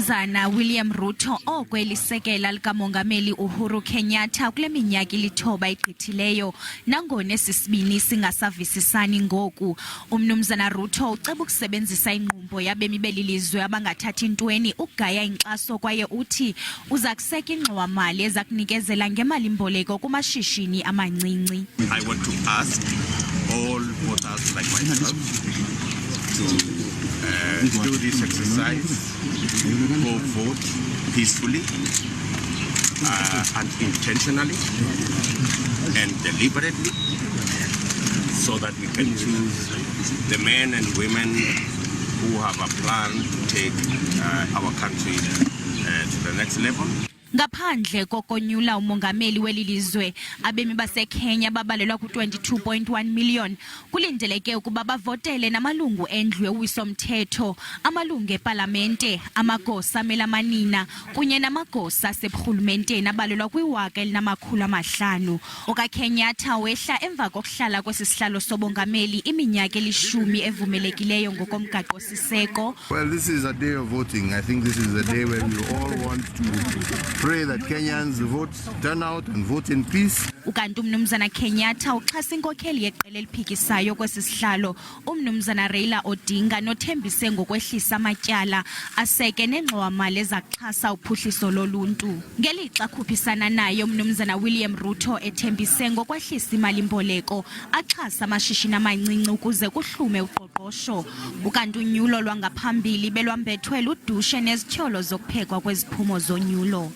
umnumzana William Ruto okwelisekela likamongameli Uhuru Kenyatta kule minyaka ilithoba igqithileyo nangona esisibini singasavisisani ngoku. Umnumzana Ruto uceba ukusebenzisa inqumbo yabemi belilizwe abangathathi ntweni ukugaya inkxaso kwaye uthi uza kuseka ingxowa-mali eza kunikezela ngemali-mboleko kumashishini amancinci. I want to ask all voters like myself to do this exercise, go vote peacefully and intentionally and deliberately, so that we can choose the men and women who have a plan to take our country to the next level. Ngaphandle kokonyula umongameli welilizwe, abemi baseKenya babalelwa ku-22.1 million kulindeleke ukuba bavotele namalungu endlu yowiso-mthetho, amalungu epalamente, amagosa amelamanina kunye namagosa aseburhulumenteni abalelwa kwi-1,500. OkaKenyatta wehla emva kokuhlala kwesi sihlalo sobongameli iminyaka elishumi evumelekileyo ngokomgaqo-siseko. Well, this is a day of voting. I think this is a day where we all want to pray that Kenyans vote, turn out and vote in peace. Ukanti umnumzana Kenyatta uxhasa inkokheli yeqela eliphikisayo kwesi sihlalo umnumzana Raila Odinga nothembise ngokwehlisa amatyala aseke nengxowa-mali ezakuxhasa uphuhliso loluntu. Ngelixa khuphisana naye umnumzana William Ruto ethembise ngokwehlisa imali-mboleko axhasa amashishini amancinci ukuze kuhlume uqoqosho. Ukanti unyulo lwangaphambili belwambethwe ludushe nezithyolo zokuphekwa kweziphumo zonyulo.